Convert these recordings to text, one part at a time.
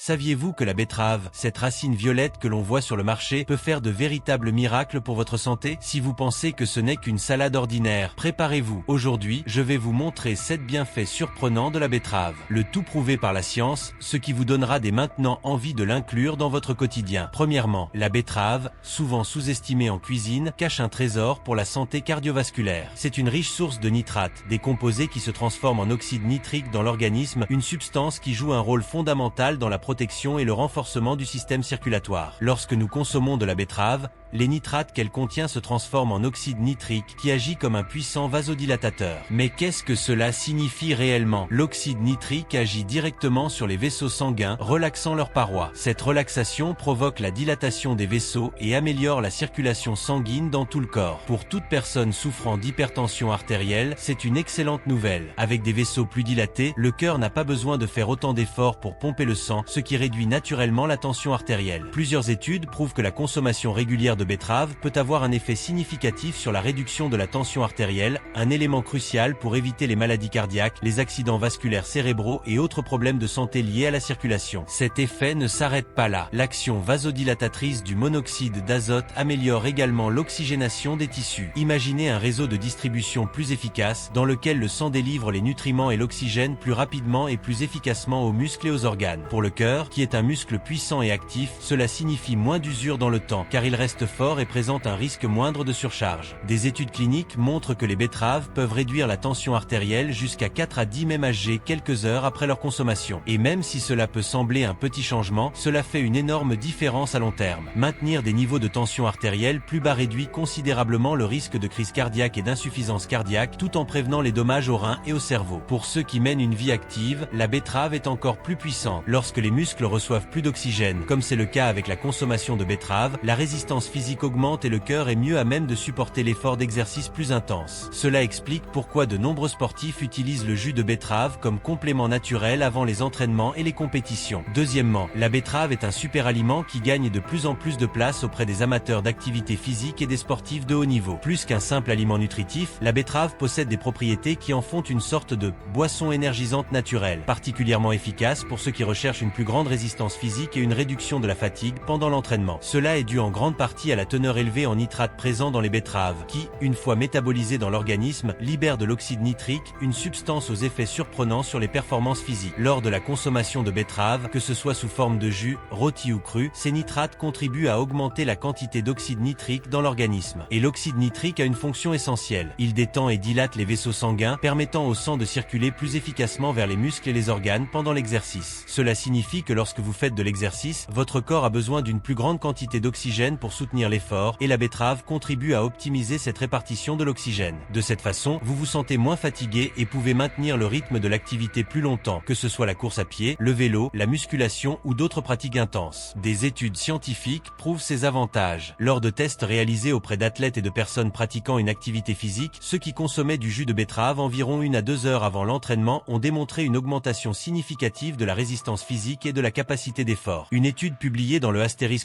Saviez-vous que la betterave, cette racine violette que l'on voit sur le marché, peut faire de véritables miracles pour votre santé? Si vous pensez que ce n'est qu'une salade ordinaire, préparez-vous. Aujourd'hui, je vais vous montrer 7 bienfaits surprenants de la betterave. Le tout prouvé par la science, ce qui vous donnera dès maintenant envie de l'inclure dans votre quotidien. Premièrement, la betterave, souvent sous-estimée en cuisine, cache un trésor pour la santé cardiovasculaire. C'est une riche source de nitrates, des composés qui se transforment en oxyde nitrique dans l'organisme, une substance qui joue un rôle fondamental dans la protection et le renforcement du système circulatoire. Lorsque nous consommons de la betterave, les nitrates qu'elle contient se transforment en oxyde nitrique qui agit comme un puissant vasodilatateur. Mais qu'est-ce que cela signifie réellement? L'oxyde nitrique agit directement sur les vaisseaux sanguins, relaxant leurs parois. Cette relaxation provoque la dilatation des vaisseaux et améliore la circulation sanguine dans tout le corps. Pour toute personne souffrant d'hypertension artérielle, c'est une excellente nouvelle. Avec des vaisseaux plus dilatés, le cœur n'a pas besoin de faire autant d'efforts pour pomper le sang, ce qui réduit naturellement la tension artérielle. Plusieurs études prouvent que la consommation régulière de betterave peut avoir un effet significatif sur la réduction de la tension artérielle, un élément crucial pour éviter les maladies cardiaques, les accidents vasculaires cérébraux et autres problèmes de santé liés à la circulation. Cet effet ne s'arrête pas là. L'action vasodilatatrice du monoxyde d'azote améliore également l'oxygénation des tissus. Imaginez un réseau de distribution plus efficace dans lequel le sang délivre les nutriments et l'oxygène plus rapidement et plus efficacement aux muscles et aux organes. Pour le cœur, qui est un muscle puissant et actif, cela signifie moins d'usure dans le temps, car il reste fort et présente un risque moindre de surcharge. Des études cliniques montrent que les betteraves peuvent réduire la tension artérielle jusqu'à 4 à 10 mmHg quelques heures après leur consommation. Et même si cela peut sembler un petit changement, cela fait une énorme différence à long terme. Maintenir des niveaux de tension artérielle plus bas réduit considérablement le risque de crise cardiaque et d'insuffisance cardiaque, tout en prévenant les dommages aux reins et au cerveau. Pour ceux qui mènent une vie active, la betterave est encore plus puissante. Lorsque les muscles reçoivent plus d'oxygène, comme c'est le cas avec la consommation de betterave, la résistance physique augmente et le cœur est mieux à même de supporter l'effort d'exercice plus intense. Cela explique pourquoi de nombreux sportifs utilisent le jus de betterave comme complément naturel avant les entraînements et les compétitions. Deuxièmement, la betterave est un super aliment qui gagne de plus en plus de place auprès des amateurs d'activité physique et des sportifs de haut niveau. Plus qu'un simple aliment nutritif, la betterave possède des propriétés qui en font une sorte de boisson énergisante naturelle, particulièrement efficace pour ceux qui recherchent une plus grande résistance physique et une réduction de la fatigue pendant l'entraînement. Cela est dû en grande partie à la teneur élevée en nitrates présents dans les betteraves, qui, une fois métabolisés dans l'organisme, libèrent de l'oxyde nitrique, une substance aux effets surprenants sur les performances physiques. Lors de la consommation de betteraves, que ce soit sous forme de jus, rôti ou cru, ces nitrates contribuent à augmenter la quantité d'oxyde nitrique dans l'organisme. Et l'oxyde nitrique a une fonction essentielle. Il détend et dilate les vaisseaux sanguins, permettant au sang de circuler plus efficacement vers les muscles et les organes pendant l'exercice. Cela signifie que lorsque vous faites de l'exercice, votre corps a besoin d'une plus grande quantité d'oxygène pour soutenir l'effort, et la betterave contribue à optimiser cette répartition de l'oxygène. De cette façon, vous vous sentez moins fatigué et pouvez maintenir le rythme de l'activité plus longtemps, que ce soit la course à pied, le vélo, la musculation ou d'autres pratiques intenses. Des études scientifiques prouvent ces avantages. Lors de tests réalisés auprès d'athlètes et de personnes pratiquant une activité physique, ceux qui consommaient du jus de betterave environ 1 à 2 heures avant l'entraînement ont démontré une augmentation significative de la résistance physique et de la capacité d'effort. Une étude publiée dans le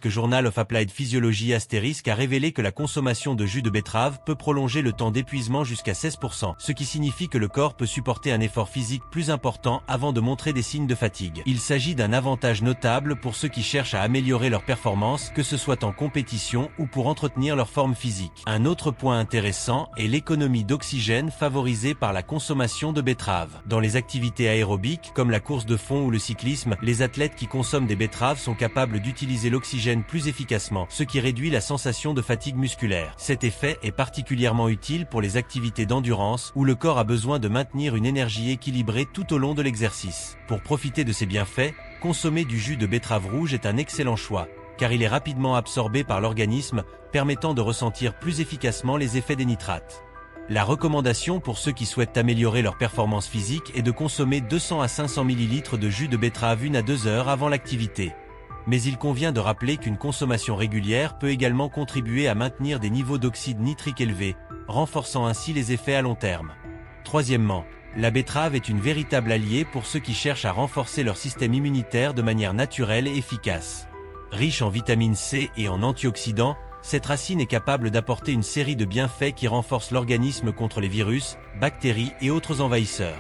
Journal of Applied Physiology a révélé que la consommation de jus de betterave peut prolonger le temps d'épuisement jusqu'à 16%, ce qui signifie que le corps peut supporter un effort physique plus important avant de montrer des signes de fatigue. Il s'agit d'un avantage notable pour ceux qui cherchent à améliorer leur performance, que ce soit en compétition ou pour entretenir leur forme physique. Un autre point intéressant est l'économie d'oxygène favorisée par la consommation de betterave. Dans les activités aérobiques, comme la course de fond ou le cyclisme, les athlètes qui consomment des betteraves sont capables d'utiliser l'oxygène plus efficacement, ce qui réduit la sensation de fatigue musculaire. Cet effet est particulièrement utile pour les activités d'endurance où le corps a besoin de maintenir une énergie équilibrée tout au long de l'exercice. Pour profiter de ces bienfaits, consommer du jus de betterave rouge est un excellent choix, car il est rapidement absorbé par l'organisme, permettant de ressentir plus efficacement les effets des nitrates. La recommandation pour ceux qui souhaitent améliorer leur performance physique est de consommer 200 à 500 ml de jus de betterave 1 à 2 heures avant l'activité. Mais il convient de rappeler qu'une consommation régulière peut également contribuer à maintenir des niveaux d'oxyde nitrique élevés, renforçant ainsi les effets à long terme. Troisièmement, la betterave est une véritable alliée pour ceux qui cherchent à renforcer leur système immunitaire de manière naturelle et efficace. Riche en vitamine C et en antioxydants, cette racine est capable d'apporter une série de bienfaits qui renforcent l'organisme contre les virus, bactéries et autres envahisseurs.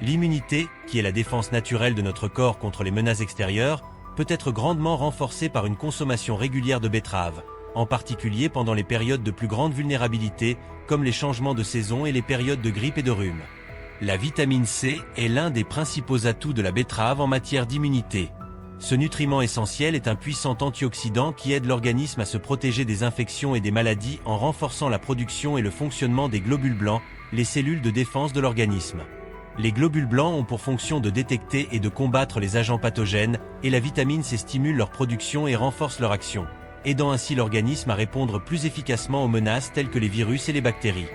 L'immunité, qui est la défense naturelle de notre corps contre les menaces extérieures, peut être grandement renforcée par une consommation régulière de betteraves, en particulier pendant les périodes de plus grande vulnérabilité, comme les changements de saison et les périodes de grippe et de rhume. La vitamine C est l'un des principaux atouts de la betterave en matière d'immunité. Ce nutriment essentiel est un puissant antioxydant qui aide l'organisme à se protéger des infections et des maladies en renforçant la production et le fonctionnement des globules blancs, les cellules de défense de l'organisme. Les globules blancs ont pour fonction de détecter et de combattre les agents pathogènes, et la vitamine C stimule leur production et renforce leur action, aidant ainsi l'organisme à répondre plus efficacement aux menaces telles que les virus et les bactéries.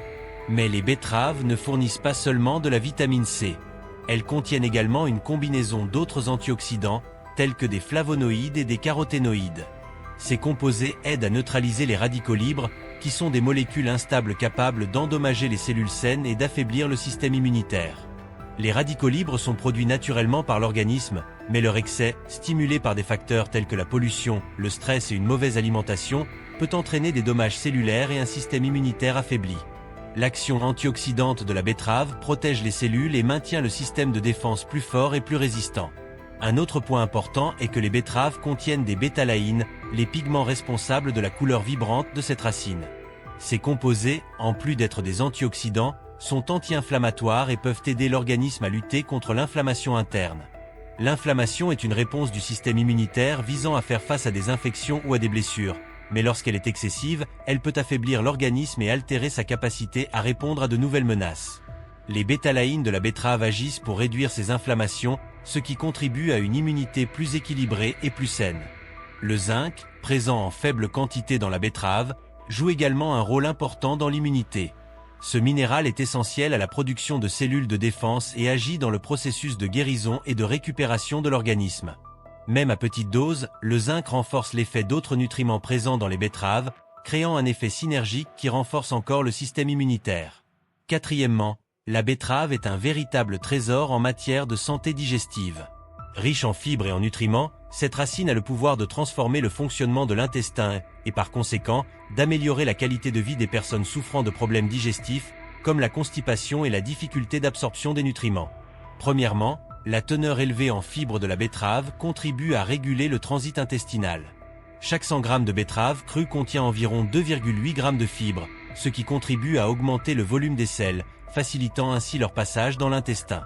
Mais les betteraves ne fournissent pas seulement de la vitamine C. Elles contiennent également une combinaison d'autres antioxydants, tels que des flavonoïdes et des caroténoïdes. Ces composés aident à neutraliser les radicaux libres, qui sont des molécules instables capables d'endommager les cellules saines et d'affaiblir le système immunitaire. Les radicaux libres sont produits naturellement par l'organisme, mais leur excès, stimulé par des facteurs tels que la pollution, le stress et une mauvaise alimentation, peut entraîner des dommages cellulaires et un système immunitaire affaibli. L'action antioxydante de la betterave protège les cellules et maintient le système de défense plus fort et plus résistant. Un autre point important est que les betteraves contiennent des bétalaïnes, les pigments responsables de la couleur vibrante de cette racine. Ces composés, en plus d'être des antioxydants, sont anti-inflammatoires et peuvent aider l'organisme à lutter contre l'inflammation interne. L'inflammation est une réponse du système immunitaire visant à faire face à des infections ou à des blessures, mais lorsqu'elle est excessive, elle peut affaiblir l'organisme et altérer sa capacité à répondre à de nouvelles menaces. Les bétalaïnes de la betterave agissent pour réduire ces inflammations, ce qui contribue à une immunité plus équilibrée et plus saine. Le zinc, présent en faible quantité dans la betterave, joue également un rôle important dans l'immunité. Ce minéral est essentiel à la production de cellules de défense et agit dans le processus de guérison et de récupération de l'organisme. Même à petite dose, le zinc renforce l'effet d'autres nutriments présents dans les betteraves, créant un effet synergique qui renforce encore le système immunitaire. Quatrièmement, la betterave est un véritable trésor en matière de santé digestive. Riche en fibres et en nutriments, cette racine a le pouvoir de transformer le fonctionnement de l'intestin et, par conséquent, d'améliorer la qualité de vie des personnes souffrant de problèmes digestifs, comme la constipation et la difficulté d'absorption des nutriments. Premièrement, la teneur élevée en fibres de la betterave contribue à réguler le transit intestinal. Chaque 100 g de betterave crue contient environ 2,8 g de fibres, ce qui contribue à augmenter le volume des selles, facilitant ainsi leur passage dans l'intestin.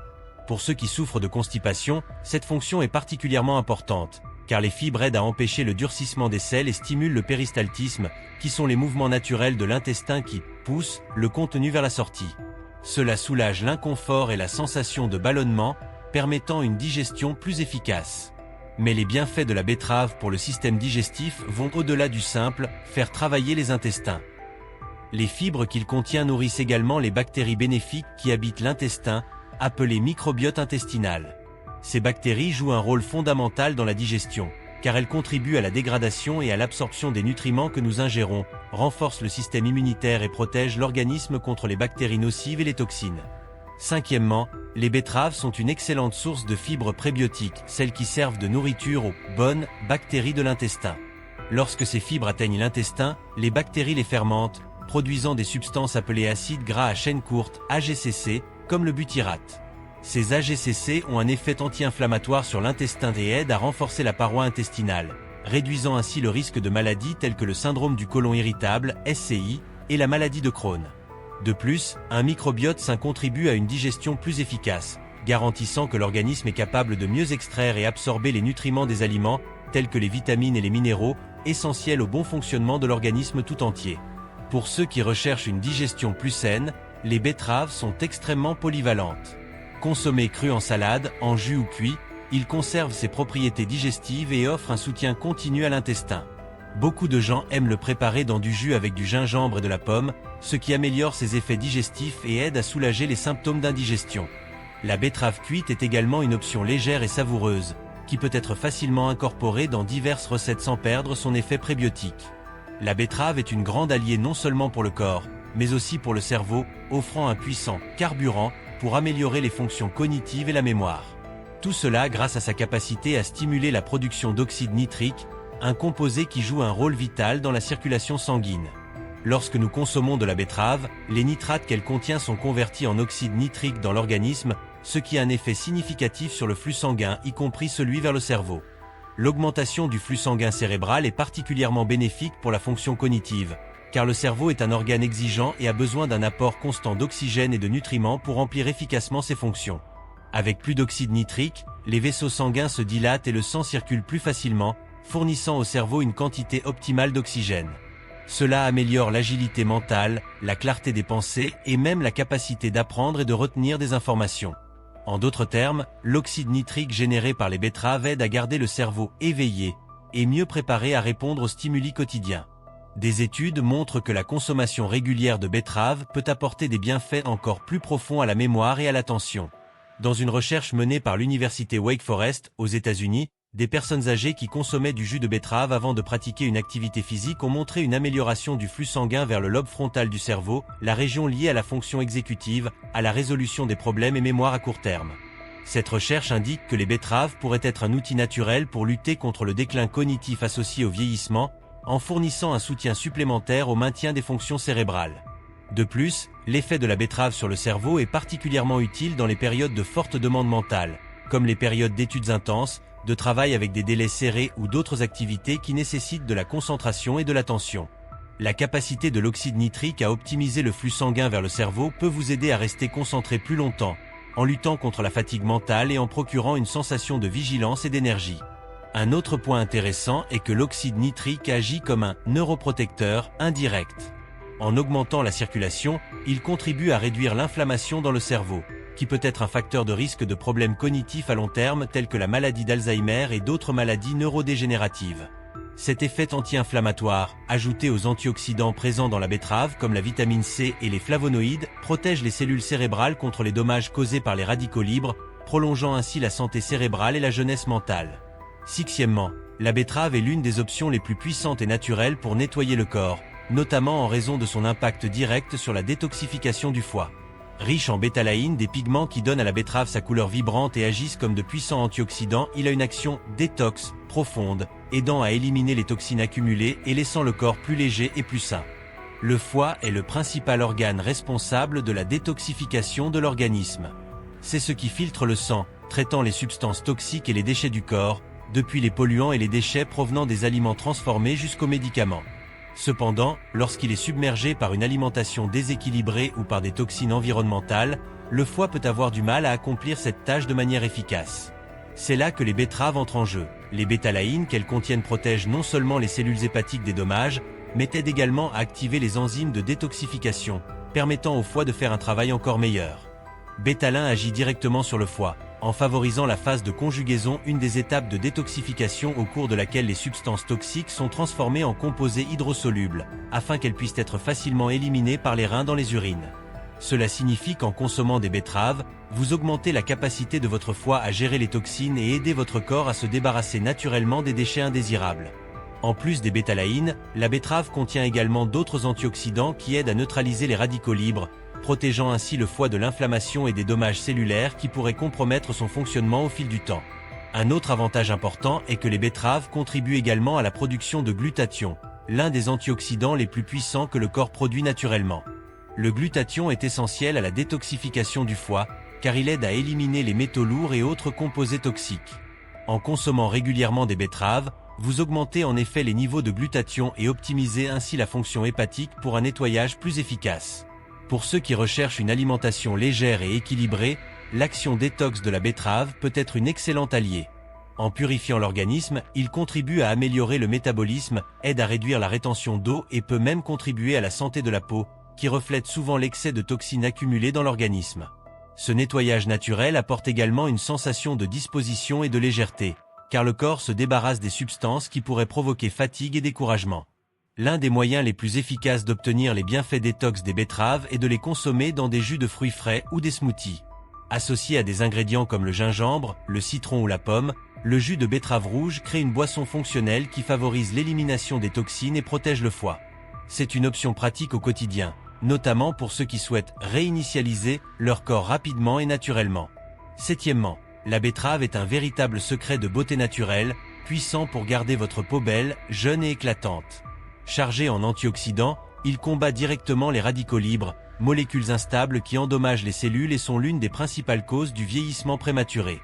Pour ceux qui souffrent de constipation, cette fonction est particulièrement importante, car les fibres aident à empêcher le durcissement des selles et stimulent le péristaltisme, qui sont les mouvements naturels de l'intestin qui poussent le contenu vers la sortie. Cela soulage l'inconfort et la sensation de ballonnement, permettant une digestion plus efficace. Mais les bienfaits de la betterave pour le système digestif vont au-delà du simple faire travailler les intestins. Les fibres qu'il contient nourrissent également les bactéries bénéfiques qui habitent l'intestin, appelées microbiote intestinal. Ces bactéries jouent un rôle fondamental dans la digestion, car elles contribuent à la dégradation et à l'absorption des nutriments que nous ingérons, renforcent le système immunitaire et protègent l'organisme contre les bactéries nocives et les toxines. Cinquièmement, les betteraves sont une excellente source de fibres prébiotiques, celles qui servent de nourriture aux bonnes bactéries de l'intestin. Lorsque ces fibres atteignent l'intestin, les bactéries les fermentent, produisant des substances appelées acides gras à chaîne courte, AGCC, comme le butyrate. Ces AGCC ont un effet anti-inflammatoire sur l'intestin et aident à renforcer la paroi intestinale, réduisant ainsi le risque de maladies telles que le syndrome du côlon irritable, SCI, et la maladie de Crohn. De plus, un microbiote sain contribue à une digestion plus efficace, garantissant que l'organisme est capable de mieux extraire et absorber les nutriments des aliments, tels que les vitamines et les minéraux, essentiels au bon fonctionnement de l'organisme tout entier. Pour ceux qui recherchent une digestion plus saine, les betteraves sont extrêmement polyvalentes. Consommées crues en salade, en jus ou cuit, ils conservent ses propriétés digestives et offrent un soutien continu à l'intestin. Beaucoup de gens aiment le préparer dans du jus avec du gingembre et de la pomme, ce qui améliore ses effets digestifs et aide à soulager les symptômes d'indigestion. La betterave cuite est également une option légère et savoureuse, qui peut être facilement incorporée dans diverses recettes sans perdre son effet prébiotique. La betterave est une grande alliée non seulement pour le corps, mais aussi pour le cerveau, offrant un puissant carburant pour améliorer les fonctions cognitives et la mémoire. Tout cela grâce à sa capacité à stimuler la production d'oxyde nitrique, un composé qui joue un rôle vital dans la circulation sanguine. Lorsque nous consommons de la betterave, les nitrates qu'elle contient sont convertis en oxyde nitrique dans l'organisme, ce qui a un effet significatif sur le flux sanguin, y compris celui vers le cerveau. L'augmentation du flux sanguin cérébral est particulièrement bénéfique pour la fonction cognitive, car le cerveau est un organe exigeant et a besoin d'un apport constant d'oxygène et de nutriments pour remplir efficacement ses fonctions. Avec plus d'oxyde nitrique, les vaisseaux sanguins se dilatent et le sang circule plus facilement, fournissant au cerveau une quantité optimale d'oxygène. Cela améliore l'agilité mentale, la clarté des pensées et même la capacité d'apprendre et de retenir des informations. En d'autres termes, l'oxyde nitrique généré par les betteraves aide à garder le cerveau éveillé et mieux préparé à répondre aux stimuli quotidiens. Des études montrent que la consommation régulière de betteraves peut apporter des bienfaits encore plus profonds à la mémoire et à l'attention. Dans une recherche menée par l'université Wake Forest, aux États-Unis, des personnes âgées qui consommaient du jus de betterave avant de pratiquer une activité physique ont montré une amélioration du flux sanguin vers le lobe frontal du cerveau, la région liée à la fonction exécutive, à la résolution des problèmes et mémoire à court terme. Cette recherche indique que les betteraves pourraient être un outil naturel pour lutter contre le déclin cognitif associé au vieillissement, en fournissant un soutien supplémentaire au maintien des fonctions cérébrales. De plus, l'effet de la betterave sur le cerveau est particulièrement utile dans les périodes de forte demande mentale, comme les périodes d'études intenses, de travail avec des délais serrés ou d'autres activités qui nécessitent de la concentration et de l'attention. La capacité de l'oxyde nitrique à optimiser le flux sanguin vers le cerveau peut vous aider à rester concentré plus longtemps, en luttant contre la fatigue mentale et en procurant une sensation de vigilance et d'énergie. Un autre point intéressant est que l'oxyde nitrique agit comme un neuroprotecteur indirect. En augmentant la circulation, il contribue à réduire l'inflammation dans le cerveau, qui peut être un facteur de risque de problèmes cognitifs à long terme tels que la maladie d'Alzheimer et d'autres maladies neurodégénératives. Cet effet anti-inflammatoire, ajouté aux antioxydants présents dans la betterave comme la vitamine C et les flavonoïdes, protège les cellules cérébrales contre les dommages causés par les radicaux libres, prolongeant ainsi la santé cérébrale et la jeunesse mentale. Sixièmement, la betterave est l'une des options les plus puissantes et naturelles pour nettoyer le corps, notamment en raison de son impact direct sur la détoxification du foie. Riche en bétalaïne, des pigments qui donnent à la betterave sa couleur vibrante et agissent comme de puissants antioxydants, il a une action détox profonde, aidant à éliminer les toxines accumulées et laissant le corps plus léger et plus sain. Le foie est le principal organe responsable de la détoxification de l'organisme. C'est ce qui filtre le sang, traitant les substances toxiques et les déchets du corps, depuis les polluants et les déchets provenant des aliments transformés jusqu'aux médicaments. Cependant, lorsqu'il est submergé par une alimentation déséquilibrée ou par des toxines environnementales, le foie peut avoir du mal à accomplir cette tâche de manière efficace. C'est là que les betteraves entrent en jeu. Les bétalaïnes qu'elles contiennent protègent non seulement les cellules hépatiques des dommages, mais aident également à activer les enzymes de détoxification, permettant au foie de faire un travail encore meilleur. Bétalin agit directement sur le foie, en favorisant la phase de conjugaison, une des étapes de détoxification au cours de laquelle les substances toxiques sont transformées en composés hydrosolubles, afin qu'elles puissent être facilement éliminées par les reins dans les urines. Cela signifie qu'en consommant des betteraves, vous augmentez la capacité de votre foie à gérer les toxines et aider votre corps à se débarrasser naturellement des déchets indésirables. En plus des bétalaïnes, la betterave contient également d'autres antioxydants qui aident à neutraliser les radicaux libres, protégeant ainsi le foie de l'inflammation et des dommages cellulaires qui pourraient compromettre son fonctionnement au fil du temps. Un autre avantage important est que les betteraves contribuent également à la production de glutathion, l'un des antioxydants les plus puissants que le corps produit naturellement. Le glutathion est essentiel à la détoxification du foie, car il aide à éliminer les métaux lourds et autres composés toxiques. En consommant régulièrement des betteraves, vous augmentez en effet les niveaux de glutathion et optimisez ainsi la fonction hépatique pour un nettoyage plus efficace. Pour ceux qui recherchent une alimentation légère et équilibrée, l'action détox de la betterave peut être une excellente alliée. En purifiant l'organisme, il contribue à améliorer le métabolisme, aide à réduire la rétention d'eau et peut même contribuer à la santé de la peau, qui reflète souvent l'excès de toxines accumulées dans l'organisme. Ce nettoyage naturel apporte également une sensation de disposition et de légèreté, car le corps se débarrasse des substances qui pourraient provoquer fatigue et découragement. L'un des moyens les plus efficaces d'obtenir les bienfaits détox des betteraves est de les consommer dans des jus de fruits frais ou des smoothies. Associé à des ingrédients comme le gingembre, le citron ou la pomme, le jus de betterave rouge crée une boisson fonctionnelle qui favorise l'élimination des toxines et protège le foie. C'est une option pratique au quotidien, notamment pour ceux qui souhaitent réinitialiser leur corps rapidement et naturellement. Septièmement, la betterave est un véritable secret de beauté naturelle, puissant pour garder votre peau belle, jeune et éclatante. Chargé en antioxydants, il combat directement les radicaux libres, molécules instables qui endommagent les cellules et sont l'une des principales causes du vieillissement prématuré.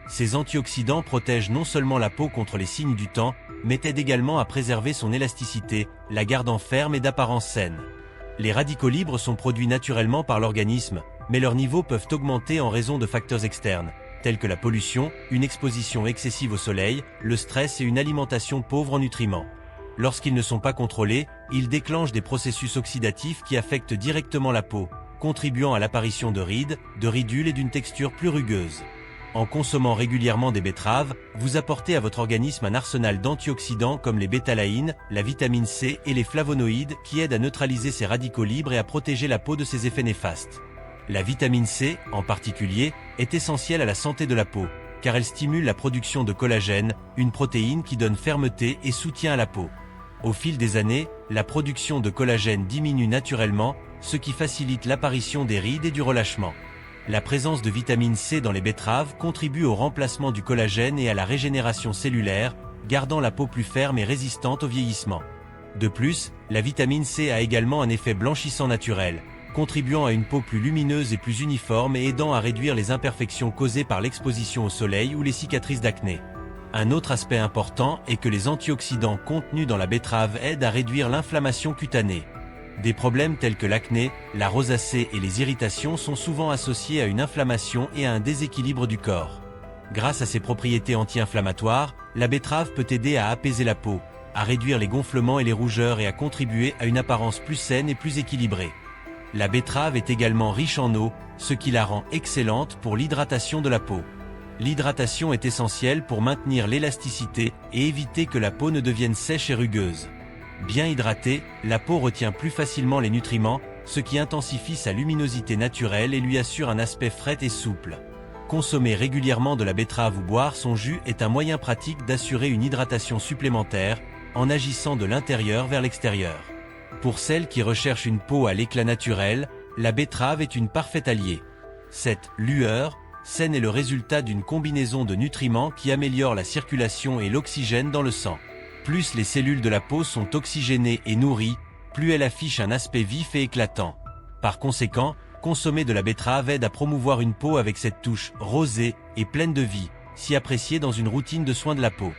Ces antioxydants protègent non seulement la peau contre les signes du temps, mais aident également à préserver son élasticité, la gardant ferme et d'apparence saine. Les radicaux libres sont produits naturellement par l'organisme, mais leurs niveaux peuvent augmenter en raison de facteurs externes, tels que la pollution, une exposition excessive au soleil, le stress et une alimentation pauvre en nutriments. Lorsqu'ils ne sont pas contrôlés, ils déclenchent des processus oxydatifs qui affectent directement la peau, contribuant à l'apparition de rides, de ridules et d'une texture plus rugueuse. En consommant régulièrement des betteraves, vous apportez à votre organisme un arsenal d'antioxydants comme les bétalaïnes, la vitamine C et les flavonoïdes qui aident à neutraliser ces radicaux libres et à protéger la peau de ces effets néfastes. La vitamine C, en particulier, est essentielle à la santé de la peau, car elle stimule la production de collagène, une protéine qui donne fermeté et soutien à la peau. Au fil des années, la production de collagène diminue naturellement, ce qui facilite l'apparition des rides et du relâchement. La présence de vitamine C dans les betteraves contribue au remplacement du collagène et à la régénération cellulaire, gardant la peau plus ferme et résistante au vieillissement. De plus, la vitamine C a également un effet blanchissant naturel, contribuant à une peau plus lumineuse et plus uniforme et aidant à réduire les imperfections causées par l'exposition au soleil ou les cicatrices d'acné. Un autre aspect important est que les antioxydants contenus dans la betterave aident à réduire l'inflammation cutanée. Des problèmes tels que l'acné, la rosacée et les irritations sont souvent associés à une inflammation et à un déséquilibre du corps. Grâce à ses propriétés anti-inflammatoires, la betterave peut aider à apaiser la peau, à réduire les gonflements et les rougeurs et à contribuer à une apparence plus saine et plus équilibrée. La betterave est également riche en eau, ce qui la rend excellente pour l'hydratation de la peau. L'hydratation est essentielle pour maintenir l'élasticité et éviter que la peau ne devienne sèche et rugueuse. Bien hydratée, la peau retient plus facilement les nutriments, ce qui intensifie sa luminosité naturelle et lui assure un aspect frais et souple. Consommer régulièrement de la betterave ou boire son jus est un moyen pratique d'assurer une hydratation supplémentaire, en agissant de l'intérieur vers l'extérieur. Pour celles qui recherchent une peau à l'éclat naturel, la betterave est une parfaite alliée. Cette lueur saine est le résultat d'une combinaison de nutriments qui améliore la circulation et l'oxygène dans le sang. Plus les cellules de la peau sont oxygénées et nourries, plus elle affiche un aspect vif et éclatant. Par conséquent, consommer de la betterave aide à promouvoir une peau avec cette touche rosée et pleine de vie, si appréciée dans une routine de soins de la peau.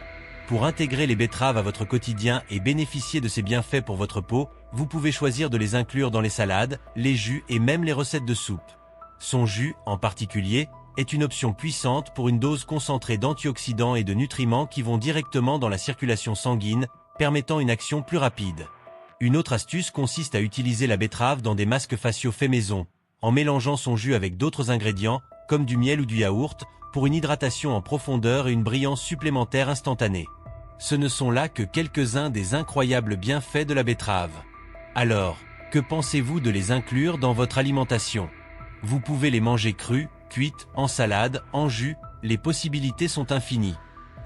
Pour intégrer les betteraves à votre quotidien et bénéficier de ces bienfaits pour votre peau, vous pouvez choisir de les inclure dans les salades, les jus et même les recettes de soupe. Son jus, en particulier, est une option puissante pour une dose concentrée d'antioxydants et de nutriments qui vont directement dans la circulation sanguine, permettant une action plus rapide. Une autre astuce consiste à utiliser la betterave dans des masques faciaux faits maison, en mélangeant son jus avec d'autres ingrédients, comme du miel ou du yaourt, pour une hydratation en profondeur et une brillance supplémentaire instantanée. Ce ne sont là que quelques-uns des incroyables bienfaits de la betterave. Alors, que pensez-vous de les inclure dans votre alimentation? Vous pouvez les manger crus, cuites, en salade, en jus, les possibilités sont infinies.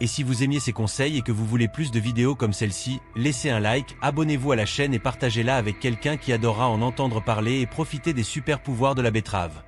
Et si vous aimiez ces conseils et que vous voulez plus de vidéos comme celle-ci, laissez un like, abonnez-vous à la chaîne et partagez-la avec quelqu'un qui adorera en entendre parler et profiter des super pouvoirs de la betterave.